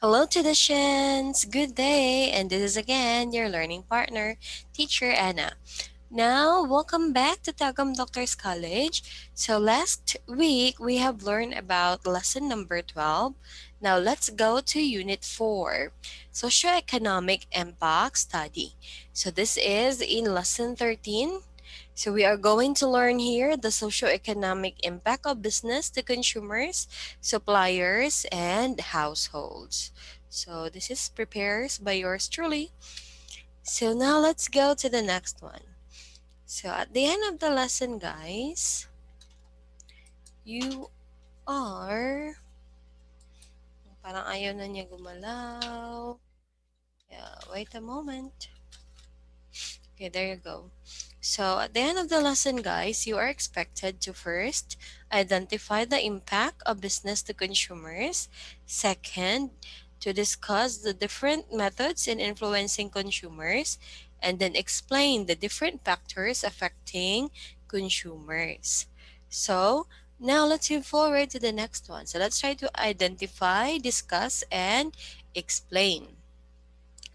Hello, traditions! Good day, and this is again your learning partner, Teacher Anna. Now, welcome back to Tagum Doctors College. So, last week we have learned about lesson number 12. Now, let's go to Unit 4, Socioeconomic Impact Study. So, this is in lesson 13. So we are going to learn here the socioeconomic impact of business to consumers, suppliers, and households. So this is prepares by yours truly. So now let's go to the next one. So at the end of the lesson, guys, you are parang ayaw na niya gumalaw. Yeah, wait a moment. Okay, there you go. So at the end of the lesson, guys, you are expected to first identify the impact of business to consumers. Second, to discuss the different methods in influencing consumers. And then explain the different factors affecting consumers. So now let's move forward to the next one. So let's try to identify, discuss, and explain.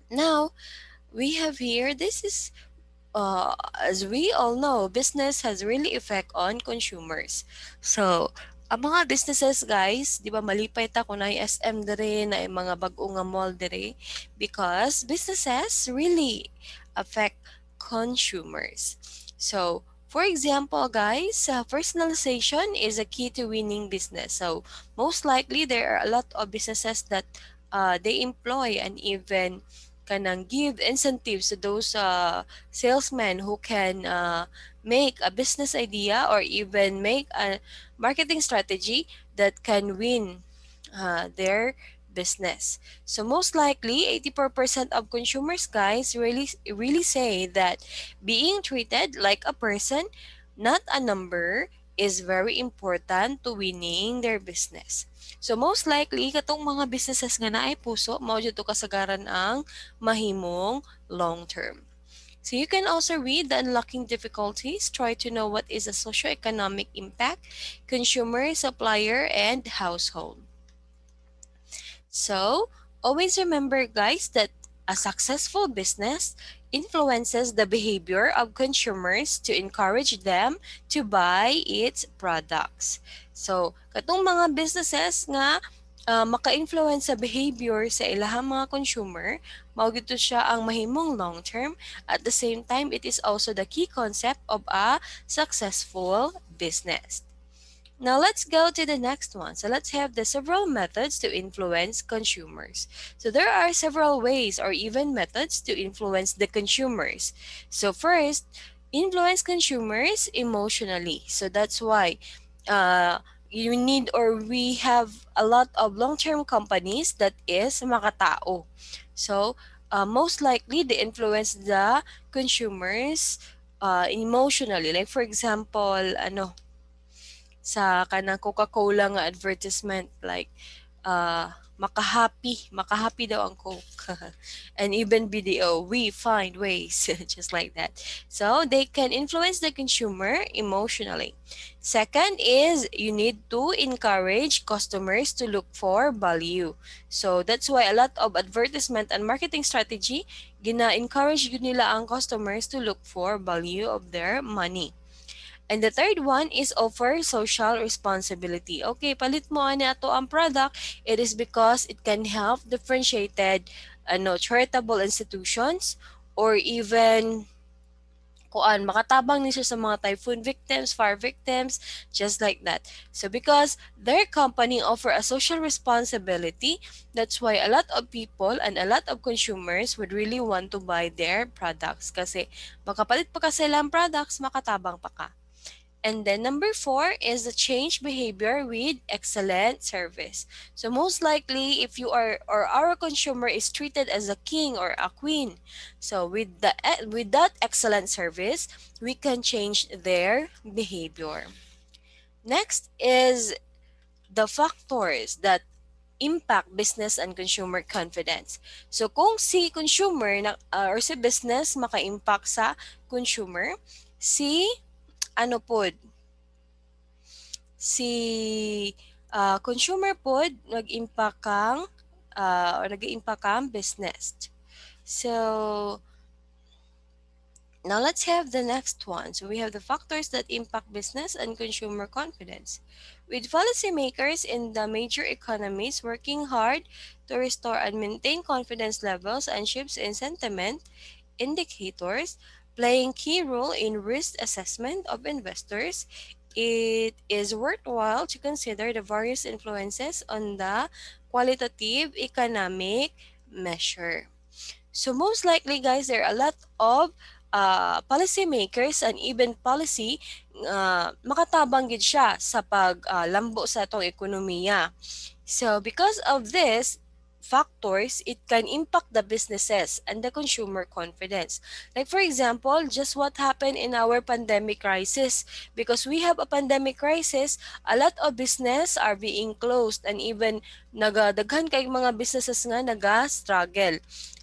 Now, we have here, this is as we all know, business has really effect on consumers. So, ang mga businesses guys, di ba malipay ta kung na SM dire na mga bag-o nga mall dire because businesses really affect consumers. So, for example, guys, personalization is a key to winning business. So, most likely there are a lot of businesses that they employ and even kanang give incentives to those salesmen who can make a business idea or even make a marketing strategy that can win their business. So most likely 84% of consumers guys really say that being treated like a person, not a number, is very important to winning their business. So most likely katong mga businesses nga naay puso mao jud to kasagaran ang mahimong long term. So you can also read the unlocking difficulties, try to know what is a socioeconomic impact, consumer, supplier, and household. So, always remember, guys, that a successful business influences the behavior of consumers to encourage them to buy its products. So, katong mga businesses nga maka-influence sa behavior sa ilahang mga consumer, mao gito siya ang mahimong long term. At the same time, it is also the key concept of a successful business. Now let's go to the next one. So let's have the several methods to influence consumers. So there are several ways or even methods to influence the consumers. So first, influence consumers emotionally. So that's why you need or we have a lot of long-term companies that is makatao. So most likely they influence the consumers emotionally. Like for example, sa kanang Coca-Cola nga advertisement like makahappy daw ang Coke. And even BDO, we find ways just like that. So they can influence the consumer emotionally. Second is you need to encourage customers to look for value. So that's why a lot of advertisement and marketing strategy gina-encourage yun nila ang customers to look for value of their money. And the third one is offer social responsibility. Okay, palit mo ani ato ang product, it is because it can help differentiated charitable institutions or even kuan makatabang ni siya sa mga typhoon victims, fire victims, just like that. So because their company offer a social responsibility, that's why a lot of people and a lot of consumers would really want to buy their products kasi makapalit pa ka silang products, makatabang pa ka. And then number four is the change behavior with excellent service. So most likely, if you are or our consumer is treated as a king or a queen, so with that excellent service, we can change their behavior. Next is the factors that impact business and consumer confidence. So kung si consumer or si business maka-impact sa consumer, si ano pod si consumer pod nag-impact kang or nag-iimpact ang business. So, now let's have the next one. So we have the factors that impact business and consumer confidence. With policymakers in the major economies working hard to restore and maintain confidence levels and shifts in sentiment, indicators playing key role in risk assessment of investors, it is worthwhile to consider the various influences on the qualitative economic measure. So most likely, guys, there are a lot of policymakers and even policy makatabang gid siya sa paglambo sa atong ekonomiya. So because of this factors, it can impact the businesses and the consumer confidence. Like for example, just what happened in our pandemic crisis. Because we have a pandemic crisis, a lot of business are being closed and even nagadaghan kay mga businesses nga naga-struggle.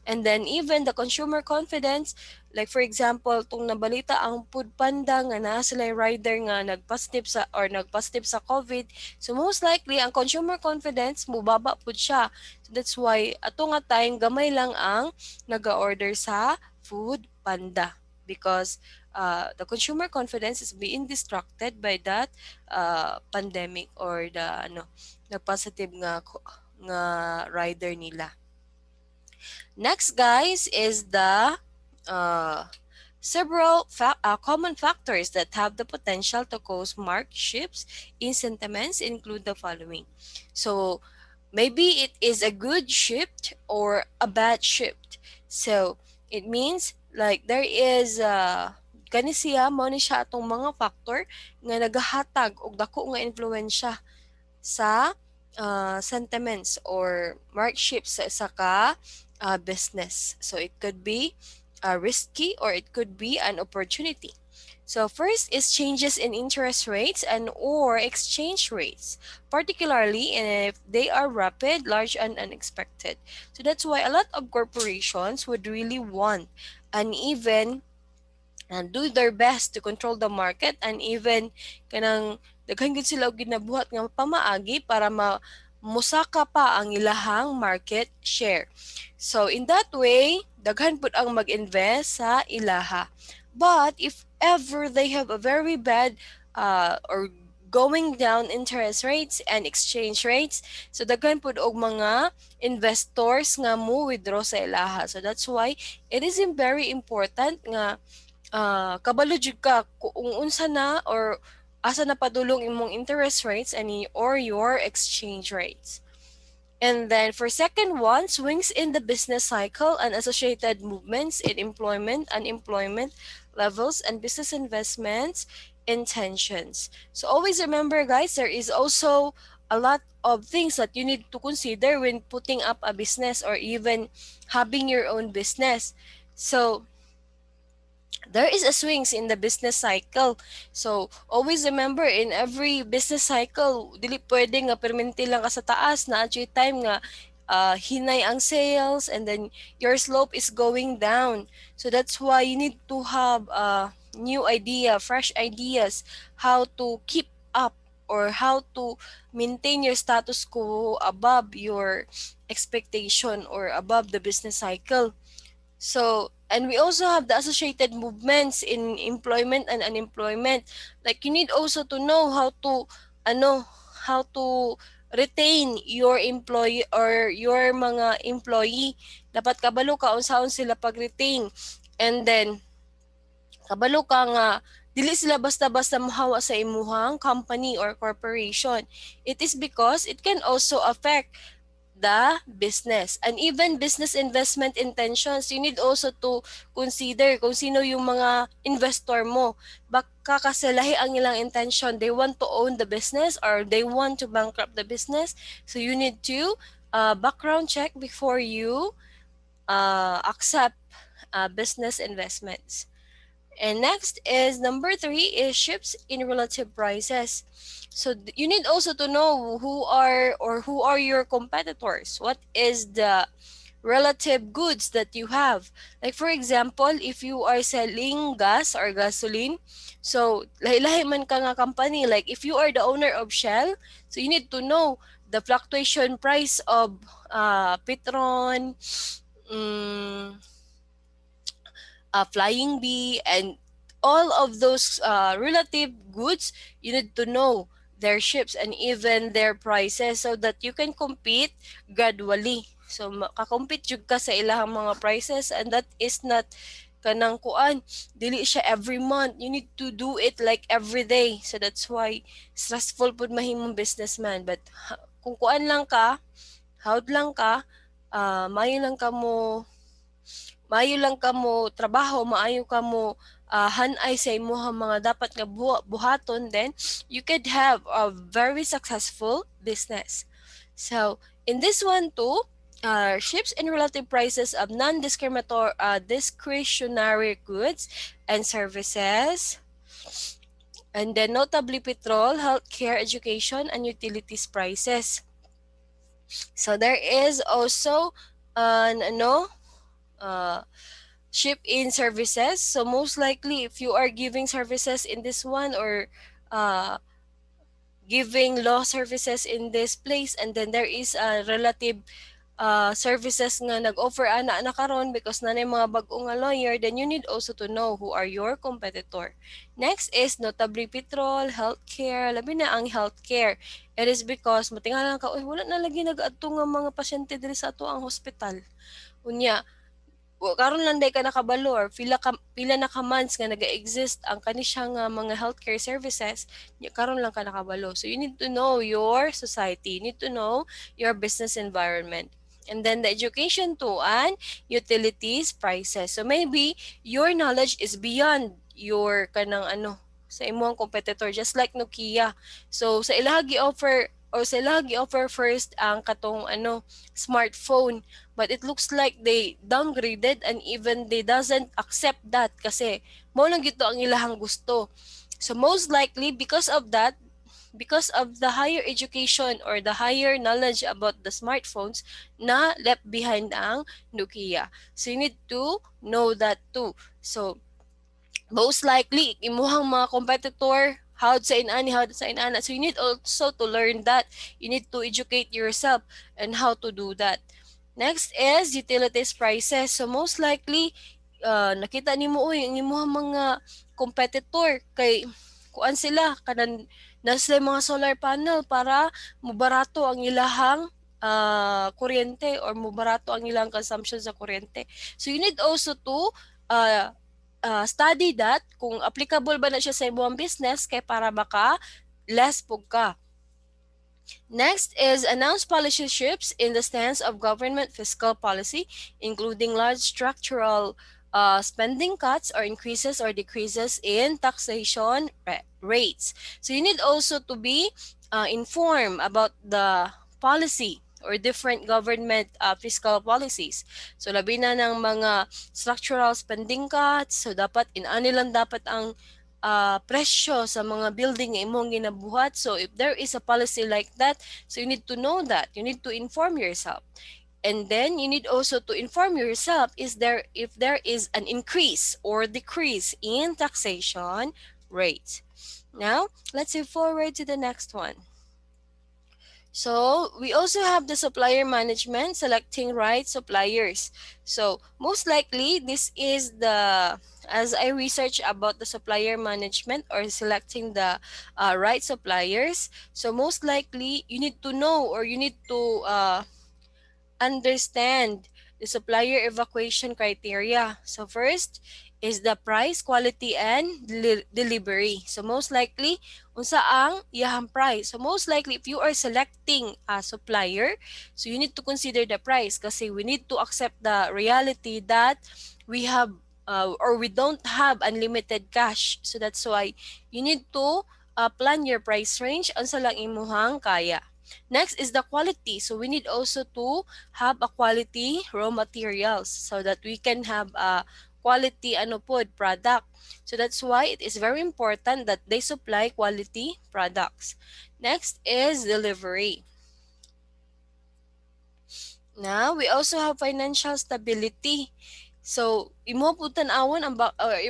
And then even the consumer confidence, like for example, tung nabalita ang Food Panda nga naa sila rider nga nagpositive sa COVID. So most likely ang consumer confidence mubaba pud siya. So that's why ato nga time gamay lang ang naga-order sa Food Panda because the consumer confidence is being distracted by that pandemic or the positive nga rider nila. Next, guys, is the uh, several common factors that have the potential to cause marked shifts in sentiments include the following. So, maybe it is a good shift or a bad shift. So, it means like there is kani siya mo ni siya atong mga factor nga nagahatag og dako nga influensya sa sentiments or markships sa isa ka business. So it could be risky or it could be an opportunity. So first is changes in interest rates and or exchange rates, particularly if they are rapid, large, and unexpected. So that's why a lot of corporations would really want and even and do their best to control the market and even kanang daghan gid sila og ginabuhat nga pamaagi para musaka pa ang ilahang market share. So in that way, daghan pud ang mag-invest sa ilaha. But if ever they have a very bad or going down interest rates and exchange rates, so daghan pud og mga investors nga mo withdraw sa ilaha. So that's why it is very important nga kabalo jud ka kung unsa na or asa na padulong imong interest rates or your exchange rates. And then for second one, swings in the business cycle and associated movements in employment, unemployment levels, and business investments intentions. So always remember, guys, there is also a lot of things that you need to consider when putting up a business or even having your own business. So there is a swings in the business cycle. So, always remember, in every business cycle, dili pwede nga permanente lang ka sa taas na at time nga hinay ang sales and then your slope is going down. So, that's why you need to have a new idea, fresh ideas, how to keep up or how to maintain your status quo above your expectation or above the business cycle. So, and we also have the associated movements in employment and unemployment. Like you need also to know how to retain your employee or your mga employee. Dapat kabalo ka unsaon sila pag-retain. And then kabalo ka nga dili sila basta-basta mohawa sa imuhang company or corporation. It is because it can also affect the business and even business investment intentions. You need also to consider kung sino yung mga investor mo. Baka kasi lahi ang ilang intention, they want to own the business or they want to bankrupt the business. So you need to background check before you accept business investments. And next is number 3 is shifts in relative prices. So you need also to know who are your competitors. What is the relative goods that you have? Like for example, if you are selling gas or gasoline, so lahi-lahi man ka nga company. Like if you are the owner of Shell, so you need to know the fluctuation price of Petron, mm, Flying Bee, and all of those relative goods, you need to know their ships and even their prices so that you can compete gradually. So makakompete jud ka sa ilahang mga prices, and that is not kanang kuan, dili siya every month. You need to do it like every day. So that's why stressful pud mahimong businessman. But kung kuan lang ka, hawd lang ka, mayo lang ka mo, trabaho, maayo ka mo hanay sa imuhang mga dapat nga buhaton, then you could have a very successful business. So in this one too, shifts in relative prices of non-discriminatory discretionary goods and services, and then notably petrol, healthcare, education, and utilities prices. So there is also an uh, ship in services. So most likely, if you are giving services in this one, or uh, giving law services in this place, and then there is a relative services nga nag-offer ana karon because nanay mga bag-o nga lawyer, then you need also to know who are your competitor. Next is notably petrol, healthcare, labi na ang healthcare. It is because matingalan ka, wala na lagi nag-adto nga mga pasyente diri sa ato ang hospital. Unya, karon lang day ka nakabalo, or pila na ka months nga naga-exist ang kanisya nga mga healthcare services, karon lang ka nakabalo. So you need to know your society, you need to know your business environment. And then the education too, and utilities prices. So maybe your knowledge is beyond your kanang sa imong competitor, just like Nokia. So sa ilahagi offer, or sa ilahagi offer first ang katong smartphone, but it looks like they downgraded, and even they doesn't accept that kasi mo lang gito ang ilahang gusto. So most likely because of that, because of the higher education or the higher knowledge about the smartphones, na left behind ang Nokia. So you need to know that too. So most likely imuhang mga competitor how'd sa inani, how'd sa inana. So you need also to learn that. You need to educate yourself and how to do that. Next is utilities prices. So most likely nakita nimo yung imuhang mga competitor kay kuan sila kanan nasa mga solar panel para mubarato ang ilahang kuryente, or mubarato ang ilang consumption sa kuryente. So you need also to uh, study that kung applicable ba na siya sa imong business kay para maka less pug ka. Next is announced policy shifts in the stance of government fiscal policy, including large structural spending cuts or increases or decreases in taxation rates. So you need also to be informed about the policy or different government fiscal policies. So labi na ng mga structural spending cuts, so dapat inani lang dapat ang presyo sa mga building nga imong ginabuhat. So if there is a policy like that, so you need to know that. You need to inform yourself. And then you need also to inform yourself if there is an increase or decrease in taxation rates. Now, let's move forward to the next one. So we also have the supplier management, selecting right suppliers. So most likely this is as I research about the supplier management or selecting the right suppliers. So most likely you need to know, or you need to understand the supplier evacuation criteria. So first is the price, quality, and delivery. So most likely, unsa ang iyahang price. So most likely, if you are selecting a supplier, so you need to consider the price kasi we need to accept the reality that we have or we don't have unlimited cash. So that's why you need to plan your price range unsa lang imuhang kaya. Next is the quality. So we need also to have a quality raw materials so that we can have a quality product. So that's why it is very important that they supply quality products. Next is delivery. Now we also have financial stability. So, imo pud tan-awon ang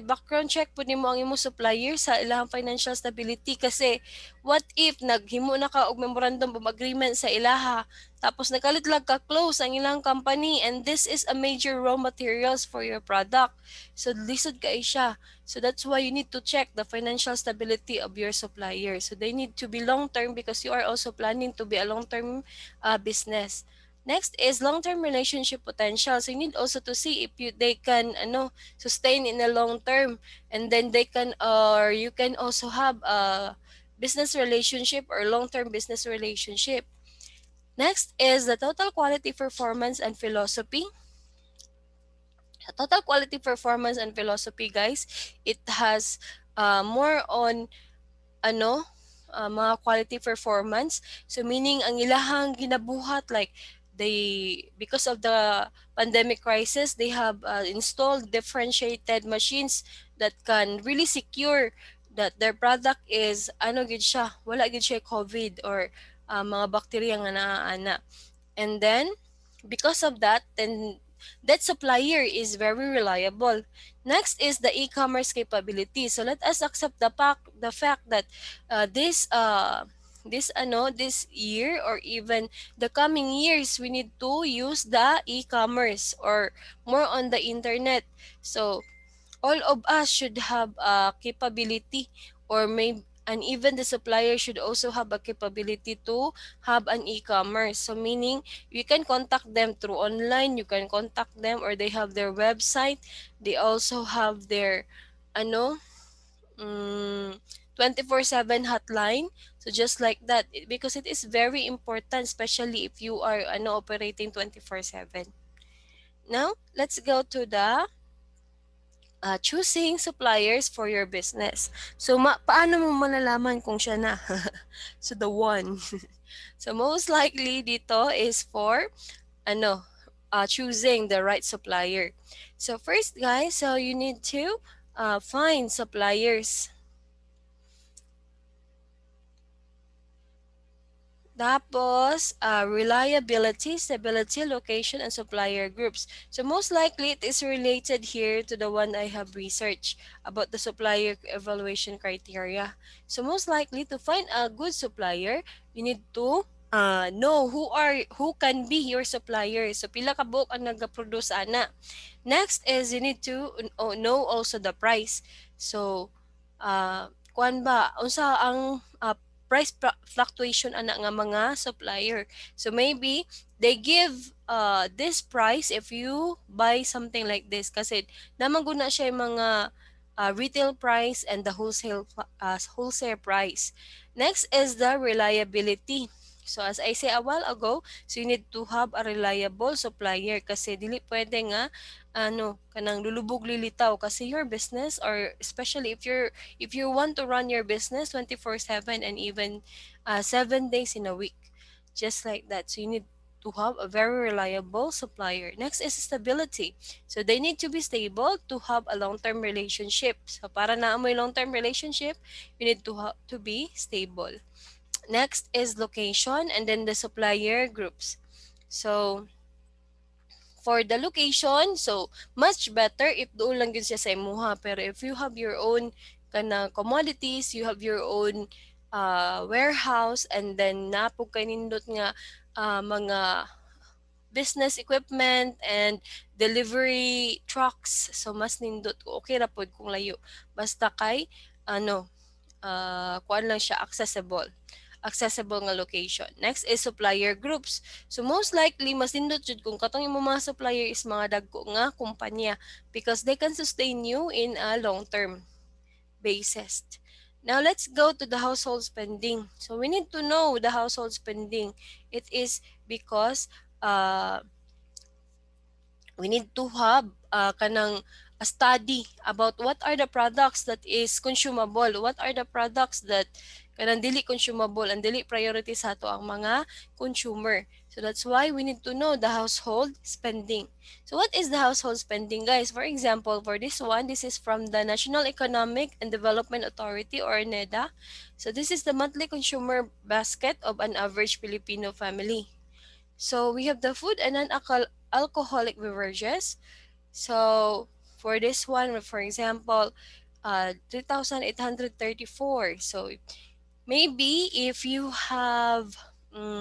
background check pud nimo ang imong supplier sa ilahang financial stability kasi what if naghimo na ka og memorandum of agreement sa ilaha tapos nakalit ka close ang ilang company and this is a major raw materials for your product. So, lisod ka siya. So, that's why you need to check the financial stability of your supplier. So, they need to be long-term because you are also planning to be a long-term business. Next is long-term relationship potential. So you need also to see if they can sustain in a long term, and then they can, or you can also have a business relationship or long-term business relationship. Next is the total quality performance and philosophy. Total quality performance and philosophy, guys, it has more on ano mga quality performance, so meaning ang ilahang ginabuhat, like they, because of the pandemic crisis, they have installed differentiated machines that can really secure that their product is gid siya, wala gid siya COVID or mga bacteria nga naa. And then, because of that, then that supplier is very reliable. Next is the e-commerce capability. So let us accept the fact that this year or even the coming years, we need to use the e-commerce or more on the internet. So all of us should have a capability, or maybe, and even the supplier should also have a capability to have an e-commerce. So meaning you can contact them through online, you can contact them, or they have their website, they also have their ano mm, 24/7 hotline. So just like that, because it is very important, especially if you are operating 24/7. Now let's go to the choosing suppliers for your business. So, paano mo malalaman kung siya na? So, the one. So, most likely dito is for, choosing the right supplier. So, first, guys, so you need to find suppliers. Tapos, reliability, stability, location, and supplier groups. So most likely, it is related here to the one I have researched about the supplier evaluation criteria. So most likely, to find a good supplier, you need to know who can be your supplier. So pila ka buok ang nag-produce ana. Next is you need to know also the price. So, kuan ba unsa ang price fluctuation ana nga mga supplier. So maybe they give this price if you buy something like this kasi naman guna siya yung mga retail price and the wholesale price. Next is the reliability. So as I say a while ago, so you need to have a reliable supplier kasi dili pwede nga kanang lulubog lilitaw kasi your business, or especially if you want to run your business 24/7 and even 7 days in a week, just like that, so you need to have a very reliable supplier. Next is stability. So they need to be stable to have a long-term relationship. So para na mo long-term relationship, you need to be stable. Next is location, and then the supplier groups. So for the location, so much better if doon lang gyud siya sa imuha. Pero if you have your own kana commodities, you have your own warehouse, and then napog kay nindot nga mga business equipment and delivery trucks, so mas nindot ko okay ra pod kung layo, basta kay kuan lang siya, accessible nga location. Next is supplier groups. So most likely mas nindot jud kung katong imong mga supplier is mga dagko nga kumpanya because they can sustain you in a long term basis. Now let's go to the household spending. So we need to know the household spending. It is because we need to have kanang a study about what are the products that is consumable, what are the products that kanang dili consumable and dili priority sa ato ang mga consumer. So that's why we need to know the household spending. So what is the household spending, guys? For example, for this one, this is from the National Economic and Development Authority, or NEDA. So this is the monthly consumer basket of an average Filipino family. So we have the food and non-alcoholic beverages. So for this one, for example, 3,834. So maybe if you have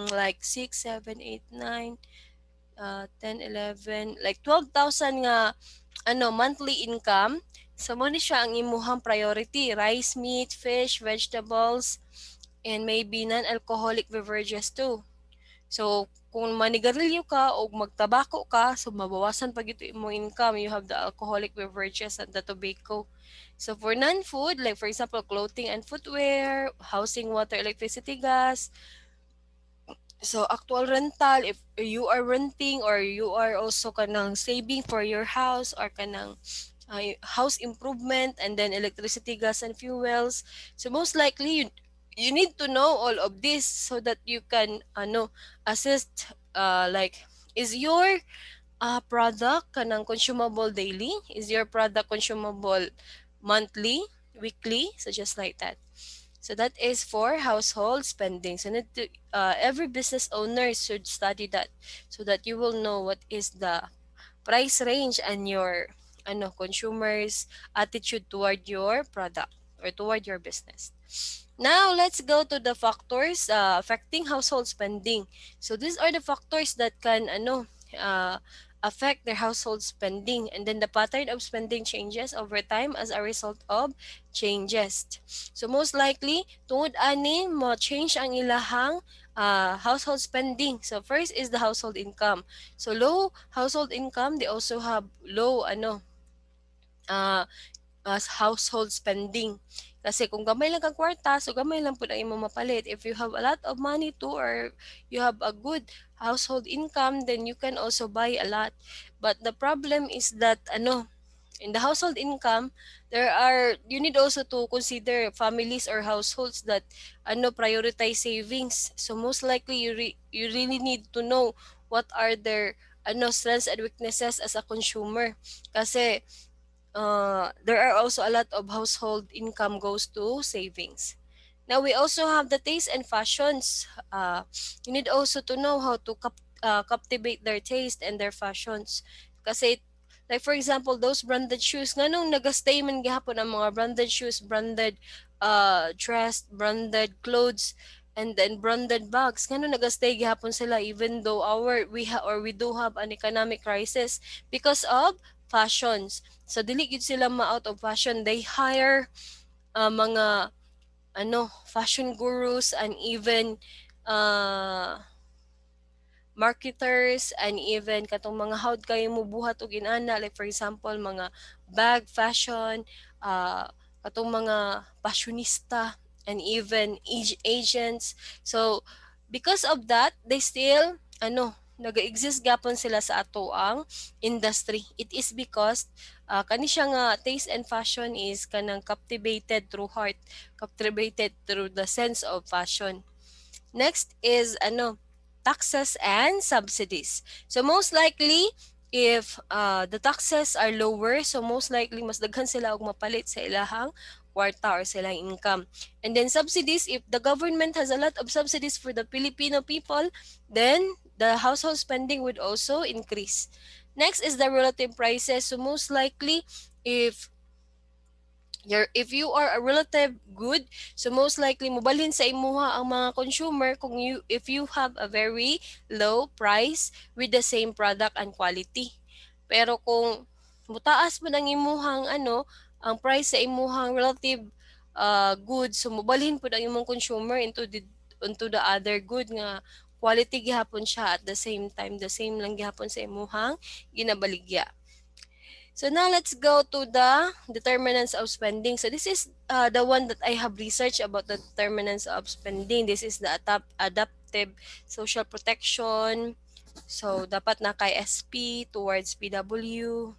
like 6, 7, 8, 9, 10, 11, like 12,000 nga monthly income. So mo ni siya ang imuhang priority, rice, meat, fish, vegetables, and maybe non-alcoholic beverages too. So, kung manigarilyo ka o magtabako ka, so mabawasan pag ito imong income, you have the alcoholic beverages and the tobacco. So, for non-food, like for example, clothing and footwear, housing, water, electricity, gas, so actual rental, if you are renting or you are also kanang saving for your house or kanang house improvement, and then electricity, gas, and fuels. So most likely you need to know all of this so that you can assist, like, is your product kanang consumable daily? Is your product consumable monthly, weekly? So just like that. So that is for household spending. So every business owner should study that so that you will know what is the price range and your consumers attitude toward your product or toward your business. Now let's go to the factors affecting household spending. So these are the factors that can affect their household spending, and then the pattern of spending changes over time as a result of changes. So most likely tungod ani mo change ang ilahang household spending. So first is the household income. So low household income, they also have low uh, as household spending. Kasi kung gamay lang kang kwarta, so gamay lang po ang imo mapalit. If you have a lot of money too, or you have a good household income, then you can also buy a lot. But the problem is that in the household income, you need also to consider families or households that prioritize savings. So most likely you really need to know what are their strengths and weaknesses as a consumer. Kasi there are also a lot of household income goes to savings. Now we also have the taste and fashions. You need also to know how to captivate their taste and their fashions. Kasi like for example, those branded shoes, nganong nagastay man gihapon ang mga branded shoes, branded dress, branded clothes, and then branded bags. Nganong nagastay gihapon sila even though we do have an economic crisis because of fashions. So dili gid sila ma-out of fashion. They hire mga fashion gurus and even uh, marketers, and even katong mga hawd kayo mo buhat og inana, like for example mga bag fashion, katong mga fashionista, and even agents. So because of that, they still nag-exist gapon sila sa ato ang industry. It is because kani siya nga taste and fashion is kanang captivated through heart, captivated through the sense of fashion. Next is taxes and subsidies. So most likely if the taxes are lower, so most likely mas daghan sila og mapalit sa ilahang kwarta or sa ilang income. And then subsidies, if the government has a lot of subsidies for the Filipino people, then the household spending would also increase. Next is the relative prices. So most likely if if you are a relative good, so most likely mobalhin sa imuha ang mga consumer kung if you have a very low price with the same product and quality. Pero kung mutaas mo ang imuhang ang price sa imuhang relative goods, so mobalhin pud ang imong consumer into the other good nga quality gihapon siya, at the same time the same lang gihapon sa imuhang ginabaligya. So now let's go to the determinants of spending. So this is the one that I have researched about the determinants of spending. This is the adaptive social protection. So dapat na kay SP towards PW.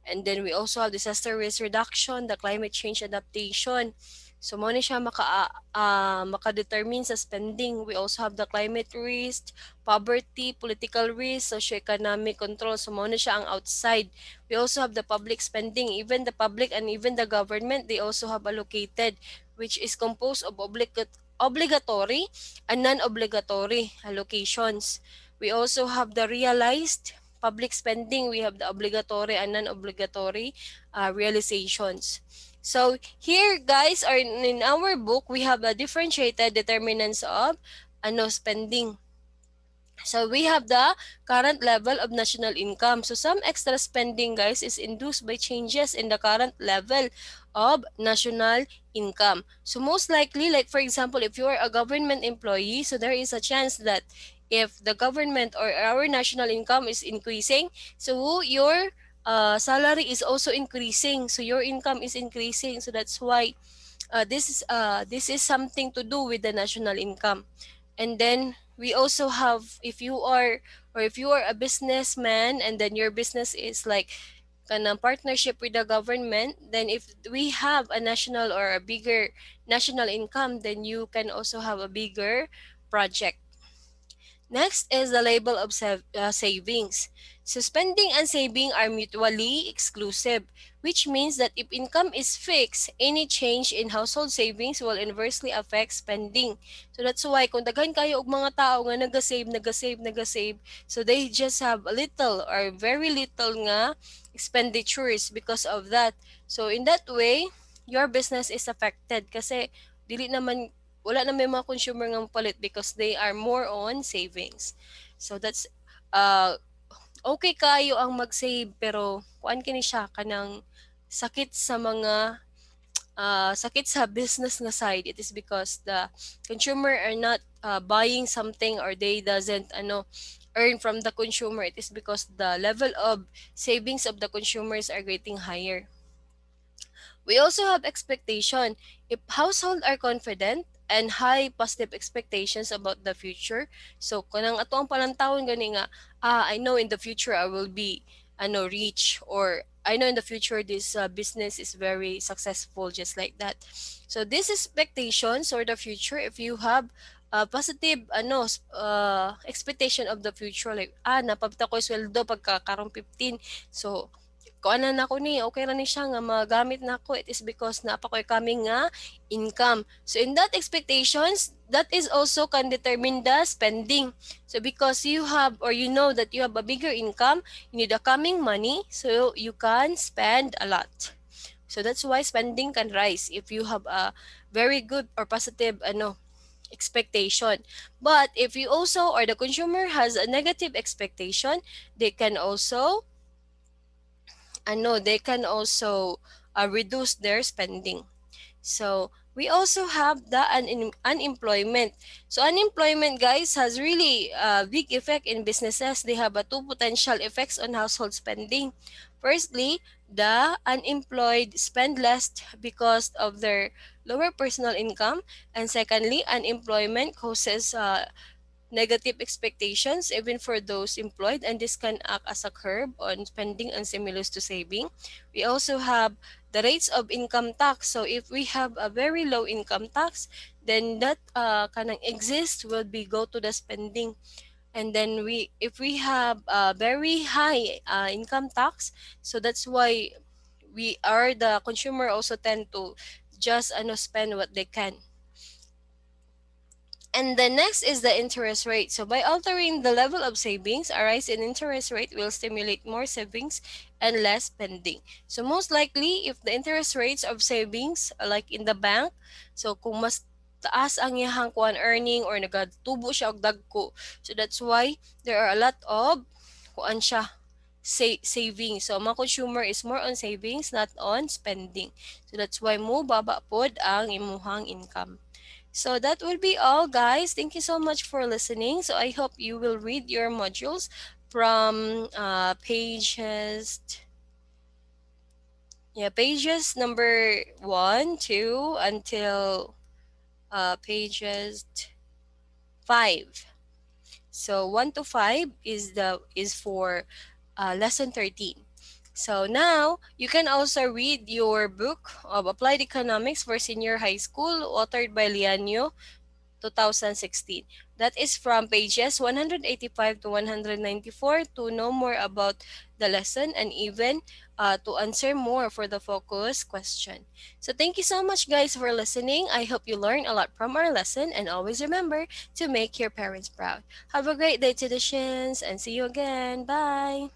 And then we also have disaster risk reduction, the climate change adaptation. So mo ni siya maka-determine sa spending. We also have the climate risk, poverty, political risk, socioeconomic control. So mo ni siya ang outside. We also have the public spending. Even the public and even the government, they also have allocated, which is composed of obligatory and non-obligatory allocations. We also have the realized public spending, we have the obligatory and non-obligatory realizations. So here guys, are in our book we have a differentiated determinants of spending. So we have the current level of national income. So some extra spending, guys, is induced by changes in the current level of national income. So most likely, like for example, if you are a government employee, so there is a chance that if the government or our national income is increasing, so your salary is also increasing. So your income is increasing. So that's why this is something to do with the national income. And then we also have, if you are, or if you are a businessman and then your business is like kanang partnership with the government, then if we have a national or a bigger national income, then you can also have a bigger project. Next is the label of savings. So spending and saving are mutually exclusive, which means that if income is fixed, any change in household savings will inversely affect spending. So that's why kung daghan kayo og mga tao nga nagasave, so they just have a little or very little nga expenditures because of that. So in that way, your business is affected kasi dili naman wala na may mga consumer nga palit because they are more on savings. So that's uh okay kayo ang mag-save pero kuan kini siya kanang sakit sa mga sakit sa business nga side. It is because the consumer are not buying something or they doesn't earn from the consumer. It is because the level of savings of the consumers are getting higher. We also have expectation. If household are confident and high positive expectations about the future, so kanang ato ang panantawon gani nga, I know in the future I will be rich, or I know in the future this business is very successful, just like that. So these expectations or the future, if you have positive expectation of the future, like napabta ko sweldo pagka karong 15, so kuanan na ko ni okay ra ni siya nga magamit na ko, it is because napa ko'y coming nga income. So in that expectations, that is also can determine the spending. So because you have, or you know that you have a bigger income, you need a coming money, so you can spend a lot. So that's why spending can rise if you have a very good or positive expectation. But if you also, or the consumer has a negative expectation, they can also reduce their spending. So we also have the unemployment. So unemployment, guys, has really a big effect in businesses. They have a two potential effects on household spending. Firstly, the unemployed spend less because of their lower personal income, and secondly, unemployment causes negative expectations even for those employed, and this can act as a curb on spending and stimulus to saving. We also have the rates of income tax. So if we have a very low income tax, then that kanang exist will be go to the spending. And then if we have a very high income tax, so that's why we are the consumer also tend to just spend what they can. And the next is the interest rate. So by altering the level of savings, a rise in interest rate will stimulate more savings and less spending. So most likely, if the interest rates of savings, like in the bank, so kung mas taas ang iyahang kuan earning or nagatubo siya og dagko, so that's why there are a lot of kuan siya savings. So mga consumer is more on savings, not on spending. So that's why mo baba pod ang imuhang income. So that will be all, guys. Thank you so much for listening. So I hope you will read your modules from pages number 1, 2 until pages 5. So 1 to 5 is for lesson 13. So now you can also read your book of Applied Economics for Senior High School, authored by Lianyo, 2016. That is from pages 185 to 194 to know more about the lesson, and even to answer more for the focus question. So thank you so much, guys, for listening. I hope you learned a lot from our lesson, and always remember to make your parents proud. Have a great day to the shins, and see you again. Bye.